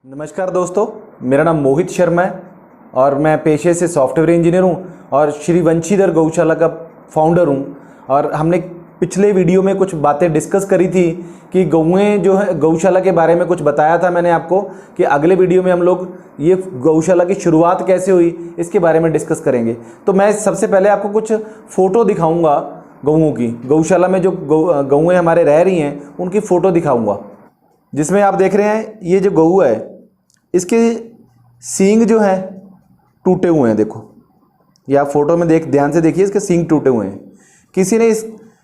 नमस्कार दोस्तों, मेरा नाम मोहित शर्मा है और मैं पेशे से सॉफ्टवेयर इंजीनियर हूं और श्री वंशीधर गौशाला का फाउंडर हूं। और हमने पिछले वीडियो में कुछ बातें डिस्कस करी थी कि गौएँ जो है गौशाला के बारे में कुछ बताया था मैंने आपको कि अगले वीडियो में हम लोग ये गौशाला की शुरुआत कैसे हुई इसके बारे में डिस्कस करेंगे। तो मैं सबसे पहले आपको कुछ फ़ोटो दिखाऊँगा गौओं की, गौशाला में जो गौएँ हमारे रह रही हैं उनकी फ़ोटो दिखाऊँगा। जिसमें आप देख रहे हैं ये जो गऊ है इसके सींग जो है टूटे हुए हैं। देखो ये आप फोटो में ध्यान से देखिए, इसके सींग टूटे हुए हैं। किसी ने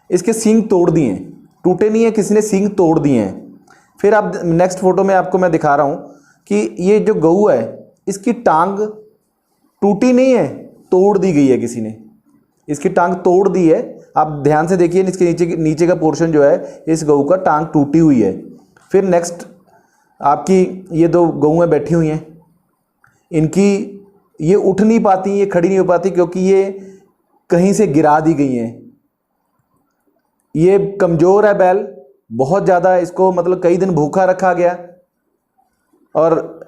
इसके सींग तोड़ दिए हैं, टूटे नहीं है, किसी ने सींग तोड़ दिए हैं। फिर आप नेक्स्ट फोटो में आपको मैं दिखा रहा हूँ कि ये जो गऊ है इसकी टांग टूटी नहीं है, तोड़ दी गई है, किसी ने इसकी टांग तोड़ दी है। आप ध्यान से देखिए, इसके नीचे का पोर्शन जो है इस गऊ का टांग टूटी हुई है। फिर नेक्स्ट आपकी ये दो गऊएं बैठी हुई हैं, इनकी ये उठ नहीं पाती, ये खड़ी नहीं हो पाती क्योंकि ये कहीं से गिरा दी गई हैं। ये कमज़ोर है बैल बहुत ज़्यादा, इसको मतलब कई दिन भूखा रखा गया। और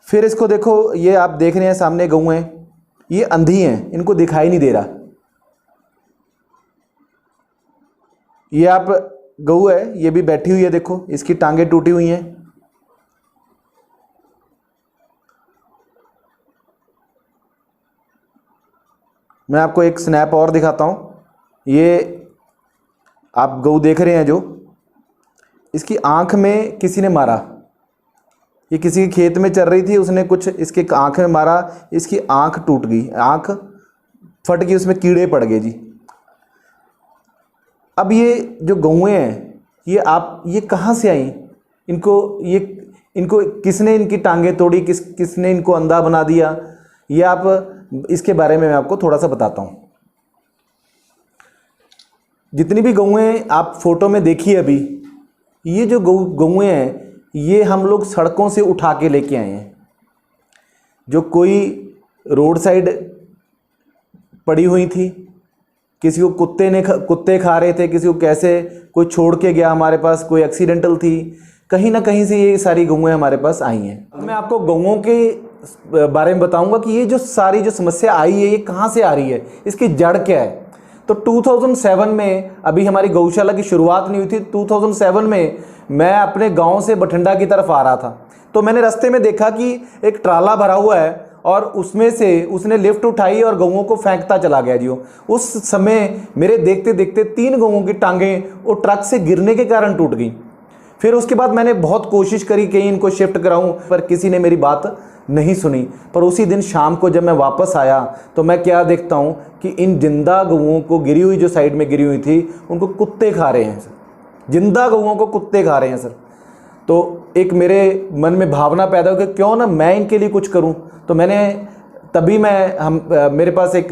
फिर इसको देखो, ये आप देख रहे हैं सामने गऊएं, ये अंधी हैं, इनको दिखाई नहीं दे रहा। ये आप गऊ है, ये भी बैठी हुई है, देखो इसकी टांगें टूटी हुई हैं। मैं आपको एक स्नैप और दिखाता हूँ। ये आप गऊ देख रहे हैं जो, इसकी आंख में किसी ने मारा। ये किसी के खेत में चल रही थी, उसने कुछ इसके आंख में मारा, इसकी आंख टूट गई, आंख फट गई, उसमें कीड़े पड़ गए जी। अब ये जो गऊएं हैं ये कहाँ से आई? इनको किसने इनकी टांगें तोड़ी, किसने इनको अंधा बना दिया? ये आप इसके बारे में मैं आपको थोड़ा सा बताता हूँ। जितनी भी गऊएं आप फोटो में देखिए अभी, ये जो गऊएं हैं ये हम लोग सड़कों से उठा के लेके आए हैं। जो कोई रोड साइड पड़ी हुई थी, किसी को कुत्ते खा रहे थे, किसी को कैसे कोई छोड़ के गया हमारे पास, कोई एक्सीडेंटल थी, कहीं ना कहीं से ये सारी गऊएं हमारे पास आई हैं। मैं आपको गऊओं के बारे में बताऊंगा कि ये जो सारी जो समस्या आई है ये कहाँ से आ रही है, इसकी जड़ क्या है। तो 2007 में अभी हमारी गौशाला की शुरुआत नहीं हुई थी। 2007 में मैं अपने गांव से बठिंडा की तरफ आ रहा था, तो मैंने रास्ते में देखा कि एक ट्राला भरा हुआ है और उसमें से उसने लिफ्ट उठाई और गऊओं को फेंकता चला गया जी। उस समय मेरे देखते देखते 3 गऊओं की टांगें वो ट्रक से गिरने के कारण टूट गई। फिर उसके बाद मैंने बहुत कोशिश करी कि इनको शिफ्ट कराऊं, पर किसी ने मेरी बात नहीं सुनी। पर उसी दिन शाम को जब मैं वापस आया तो मैं क्या देखता हूं कि इन जिंदा गऊओं को, गिरी हुई जो साइड में गिरी हुई थी, उनको कुत्ते खा रहे हैं सर। जिंदा गऊओं को कुत्ते खा रहे हैं सर। तो एक मेरे मन में भावना पैदा हो कि क्यों ना मैं इनके लिए कुछ करूं। तो मेरे पास एक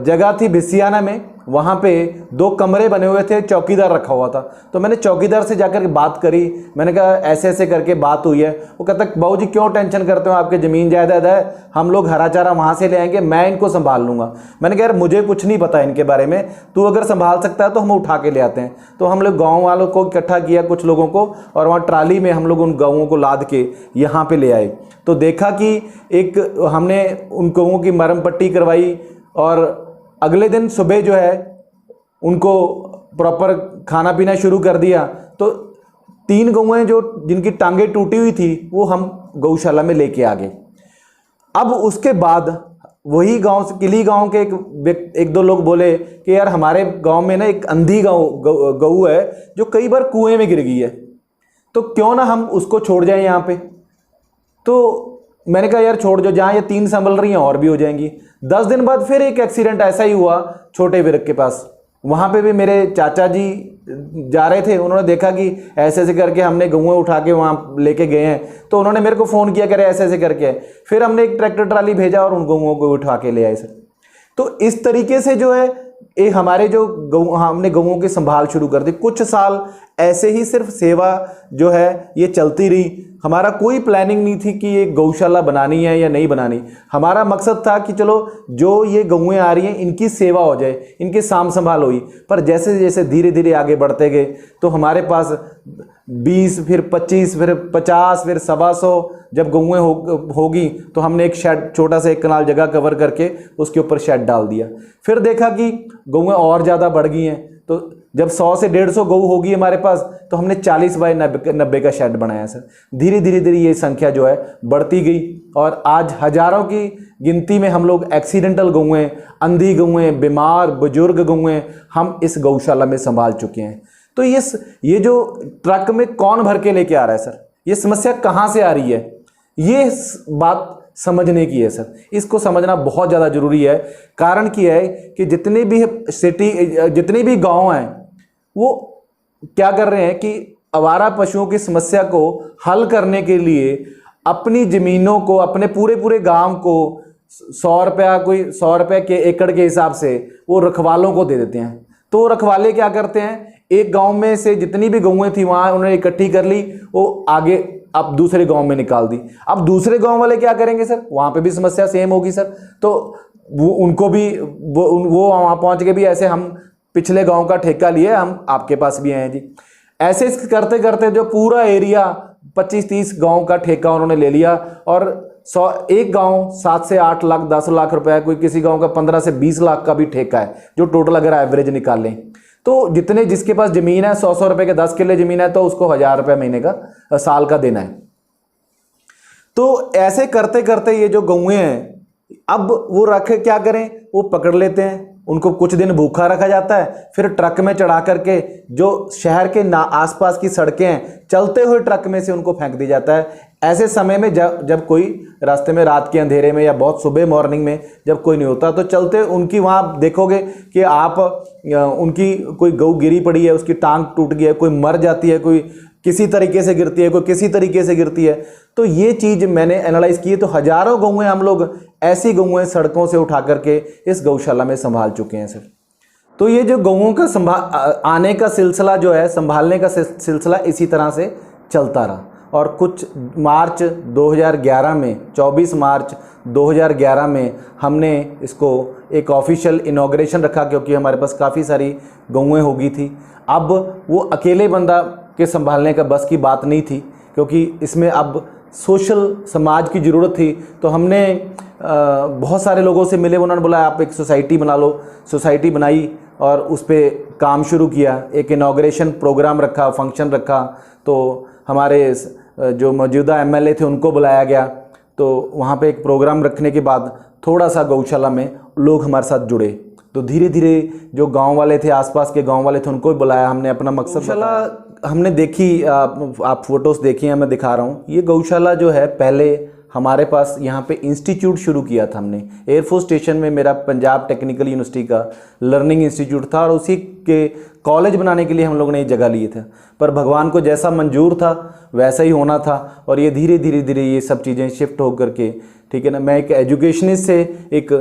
जगह थी भिसियाना में, वहाँ पे 2 कमरे बने हुए थे, चौकीदार रखा हुआ था। तो मैंने चौकीदार से जाकर बात करी, मैंने कहा ऐसे ऐसे करके बात हुई है। वो कहता बाबू जी क्यों टेंशन करते हो, आपके ज़मीन जायदाद है, हम लोग हरा चारा वहाँ से ले आएंगे, मैं इनको संभाल लूँगा। मैंने कहा यार मुझे कुछ नहीं पता इनके बारे में, तू अगर संभाल सकता है तो हम उठा के ले आते हैं। तो हम लोग गाँव वालों को इकट्ठा किया, कुछ लोगों को, और वहाँ ट्राली में हम लोग उन गऊओं को लाद के यहाँ पर ले आए। तो देखा कि हमने उन गऊओं की मरहम पट्टी करवाई और अगले दिन सुबह जो है उनको प्रॉपर खाना पीना शुरू कर दिया। तो 3 गऊएं जो जिनकी टांगें टूटी हुई थी वो हम गौशाला में लेके आ गए। अब उसके बाद वही गांव से, किली गांव के एक दो लोग बोले कि यार हमारे गांव में ना एक अंधी गऊ है जो कई बार कुएं में गिर गई है, तो क्यों ना हम उसको छोड़ जाएं यहाँ पे। तो मैंने कहा यार छोड़ जो, जहाँ ये 3 संभल रही हैं और भी हो जाएंगी। 10 दिन बाद फिर एक एक्सीडेंट ऐसा ही हुआ छोटे विरक के पास। वहाँ पे भी मेरे चाचा जी जा रहे थे, उन्होंने देखा कि ऐसे ऐसे करके हमने गऊएं उठा के वहाँ लेके गए हैं। तो उन्होंने मेरे को फ़ोन किया, करे ऐसे ऐसे करके। फिर हमने एक ट्रैक्टर ट्राली भेजा और उन गऊओं को उठा के ले आए सर। तो इस तरीके से जो है ये हमारे जो गऊ, हमने गऊओं की संभाल शुरू कर दी। कुछ साल ऐसे ही सिर्फ सेवा जो है ये चलती रही। हमारा कोई प्लानिंग नहीं थी कि ये गौशाला बनानी है या नहीं बनानी। हमारा मकसद था कि चलो जो ये गऊएं आ रही हैं इनकी सेवा हो जाए, इनकी साम संभाल हुई। पर जैसे जैसे धीरे धीरे आगे बढ़ते गए तो हमारे पास 20, फिर 25, फिर 50, फिर 125 जब गऊएं होगी तो हमने एक शेड, छोटा सा 1 कनाल जगह कवर करके उसके ऊपर शेड डाल दिया। फिर देखा कि गऊएं और ज़्यादा बढ़ गई हैं, तो जब 100 से 150 गऊ होगी हमारे पास तो हमने 40 बाय 90 का शेड बनाया सर। धीरे धीरे धीरे ये संख्या जो है बढ़ती गई और आज हजारों की गिनती में हम लोग एक्सीडेंटल गऊएं, अंधी गऊएं, बीमार बुजुर्ग गऊएं हम इस गौशाला में संभाल चुके हैं। तो ये जो ट्रक में कौन भर के लेके आ रहा है सर, ये समस्या कहाँ से आ रही है, ये बात समझने की है सर। इसको समझना बहुत ज़्यादा जरूरी है। कारण क्या है कि जितने भी गांव हैं वो क्या कर रहे हैं कि आवारा पशुओं की समस्या को हल करने के लिए अपनी ज़मीनों को, अपने पूरे गांव को 100 रुपया, कोई 100 रुपये के एकड़ के हिसाब से वो रखवालों को दे देते हैं। तो रखवाले क्या करते हैं, एक गांव में से जितनी भी गऊएं थी वहां उन्होंने इकट्ठी कर ली, वो आगे अब दूसरे गांव में निकाल दी। अब दूसरे गांव वाले क्या करेंगे सर, वहां पे भी समस्या सेम होगी सर। तो उनको भी वो वहां पहुंच के भी ऐसे हम पिछले गांव का ठेका लिए, हम आपके पास भी आए हैं जी। ऐसे करते करते जो पूरा एरिया 25-30 गांव का ठेका उन्होंने ले लिया और एक गांव 7 से 8 लाख 10 लाख रुपए, कोई किसी गांव का 15 से 20 लाख का भी ठेका है, जो टोटल अगर एवरेज निकाल लें तो जिसके पास जमीन है 100 रुपए के 10 किले जमीन है तो उसको 1000 रुपये महीने का साल का देना है। तो ऐसे करते करते ये जो गऊएं हैं अब वो क्या करें, वो पकड़ लेते हैं, उनको कुछ दिन भूखा रखा जाता है, फिर ट्रक में चढ़ा करके जो शहर के आसपास की सड़कें हैं चलते हुए ट्रक में से उनको फेंक दिया जाता है। ऐसे समय में जब कोई रास्ते में रात के अंधेरे में या बहुत सुबह मॉर्निंग में जब कोई नहीं होता तो चलते उनकी वहाँ देखोगे कि आप उनकी कोई गऊ गिरी पड़ी है, उसकी टांग टूट गई है, कोई मर जाती है, कोई किसी तरीके से गिरती है, कोई किसी तरीके से गिरती है। तो ये चीज़ मैंने एनालाइज की है। तो हजारों गऊएं हम लोग ऐसी गऊएं सड़कों से उठा करके इस गौशाला में संभाल चुके हैं सर। तो ये जो गऊओं का आने का सिलसिला जो है, संभालने का सिलसिला इसी तरह से चलता रहा। और कुछ मार्च 2011 में 24 मार्च 2011 में हमने इसको एक ऑफिशियल इनॉग्रेशन रखा, क्योंकि हमारे पास काफ़ी सारी गऊएं हो गई थी। अब वो अकेले बंदा के संभालने का बस की बात नहीं थी, क्योंकि इसमें अब सोशल समाज की ज़रूरत थी। तो हमने बहुत सारे लोगों से मिले, उन्होंने बोला आप एक सोसाइटी बना लो। सोसाइटी बनाई और उस पर काम शुरू किया। एक इनॉग्रेशन प्रोग्राम रखा, फंक्शन रखा। तो हमारे जो मौजूदा एमएलए थे उनको बुलाया गया। तो वहाँ पे एक प्रोग्राम रखने के बाद थोड़ा सा गौशाला में लोग हमारे साथ जुड़े। तो धीरे धीरे जो गांव वाले थे, आसपास के गांव वाले थे, उनको भी बुलाया हमने, अपना मकसद गौशाला हमने देखी। आप फोटोज़ देखिए, मैं दिखा रहा हूँ। ये गौशाला जो है पहले हमारे पास यहाँ पे इंस्टीट्यूट शुरू किया था हमने। एयरफोर्स स्टेशन में मेरा पंजाब टेक्निकल यूनिवर्सिटी का लर्निंग इंस्टीट्यूट था और उसी के कॉलेज बनाने के लिए हम लोगों ने ये जगह लिए थे। पर भगवान को जैसा मंजूर था वैसा ही होना था और ये धीरे धीरे धीरे ये सब चीज़ें शिफ्ट हो करके, ठीक है ना, मैं एक एजुकेशनिस्ट से एक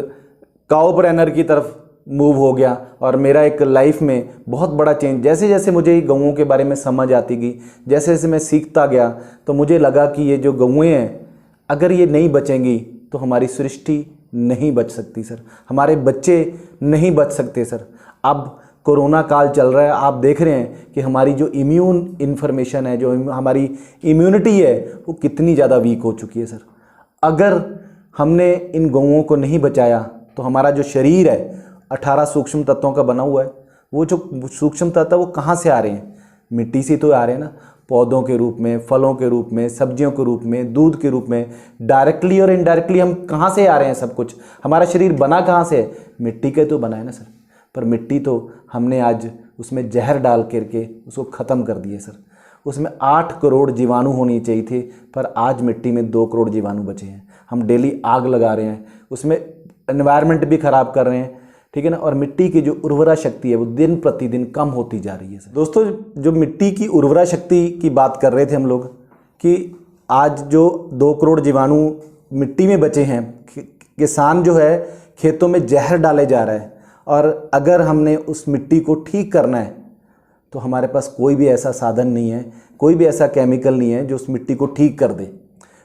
काउप्रेनर की तरफ मूव हो गया और मेरा एक लाइफ में बहुत बड़ा चेंज, जैसे जैसे मुझे गऊओं के बारे में समझ आती गई, जैसे जैसे मैं सीखता गया, तो मुझे लगा कि ये जो गऊएं हैं अगर ये नहीं बचेंगी तो हमारी सृष्टि नहीं बच सकती सर, हमारे बच्चे नहीं बच सकते सर। अब कोरोना काल चल रहा है, आप देख रहे हैं कि हमारी जो इम्यून इन्फॉर्मेशन है, जो हमारी इम्यूनिटी है, वो कितनी ज़्यादा वीक हो चुकी है सर। अगर हमने इन गऊओं को नहीं बचाया तो हमारा जो शरीर है 18 सूक्ष्म तत्वों का बना हुआ है। वो जो सूक्ष्म तत्व वो कहाँ से आ रहे हैं? मिट्टी से तो आ रहे हैं ना, पौधों के रूप में, फलों के रूप में, सब्जियों के रूप में, दूध के रूप में। डायरेक्टली और इनडायरेक्टली हम कहाँ से आ रहे हैं? सब कुछ हमारा शरीर बना कहाँ से है? मिट्टी के तो बना है ना सर। पर मिट्टी तो हमने आज उसमें जहर डाल करके उसको ख़त्म कर दिए सर। उसमें 8 करोड़ जीवाणु होनी चाहिए थे, पर आज मिट्टी में 2 करोड़ जीवाणु बचे हैं। हम डेली आग लगा रहे हैं, उसमें एनवायरनमेंट भी ख़राब कर रहे हैं, ठीक है ना। और मिट्टी की जो उर्वरा शक्ति है वो दिन प्रतिदिन कम होती जा रही है सर। दोस्तों, जो मिट्टी की उर्वरा शक्ति की बात कर रहे थे हम लोग कि आज जो 2 करोड़ जीवाणु मिट्टी में बचे हैं, किसान जो है खेतों में जहर डाले जा रहा है और अगर हमने उस मिट्टी को ठीक करना है तो हमारे पास कोई भी ऐसा साधन नहीं है, कोई भी ऐसा केमिकल नहीं है जो उस मिट्टी को ठीक कर दे।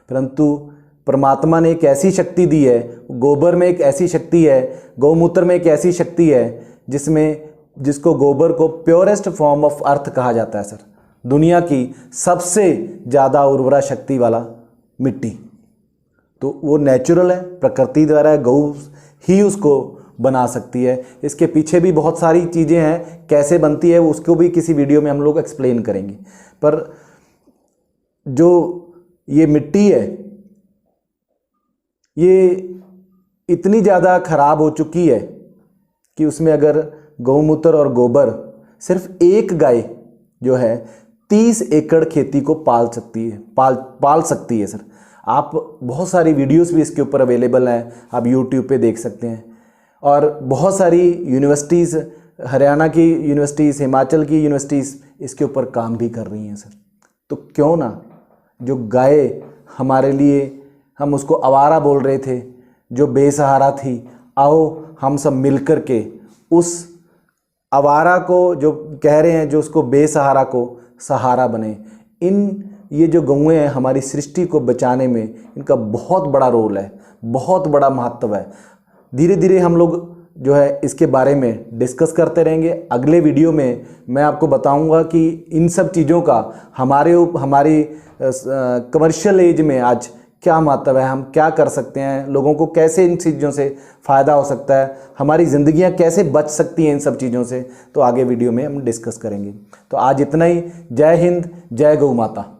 परंतु परमात्मा ने एक ऐसी शक्ति दी है, गोबर में एक ऐसी शक्ति है, गौमूत्र में एक ऐसी शक्ति है जिसको गोबर को प्योरेस्ट फॉर्म ऑफ अर्थ कहा जाता है सर। दुनिया की सबसे ज़्यादा उर्वरा शक्ति वाला मिट्टी, तो वो नेचुरल है, प्रकृति द्वारा गौ ही उसको बना सकती है। इसके पीछे भी बहुत सारी चीज़ें हैं, कैसे बनती है उसको भी किसी वीडियो में हम लोग एक्सप्लेन करेंगे। पर जो ये मिट्टी है ये इतनी ज़्यादा खराब हो चुकी है कि उसमें अगर गौमूत्र और गोबर, सिर्फ एक गाय जो है 30 एकड़ खेती को पाल सकती है सर। आप बहुत सारी वीडियोस भी इसके ऊपर अवेलेबल हैं, आप यूट्यूब पे देख सकते हैं। और बहुत सारी यूनिवर्सिटीज़, हरियाणा की यूनिवर्सिटीज़, हिमाचल की यूनिवर्सिटीज़ इसके ऊपर काम भी कर रही हैं सर। तो क्यों ना जो गाय हमारे लिए, हम उसको आवारा बोल रहे थे, जो बेसहारा थी, आओ हम सब मिलकर के उस आवारा को, जो कह रहे हैं, जो उसको बेसहारा को सहारा बने। ये जो गौएं हैं हमारी सृष्टि को बचाने में इनका बहुत बड़ा रोल है, बहुत बड़ा महत्व है। धीरे धीरे हम लोग जो है इसके बारे में डिस्कस करते रहेंगे। अगले वीडियो में मैं आपको बताऊंगा कि इन सब चीज़ों का हमारी कमर्शियल एज में आज क्या महत्व है, हम क्या कर सकते हैं, लोगों को कैसे इन चीज़ों से फ़ायदा हो सकता है, हमारी ज़िंदगियां कैसे बच सकती हैं इन सब चीज़ों से। तो आगे वीडियो में हम डिस्कस करेंगे। तो आज इतना ही। जय हिंद, जय गौ माता।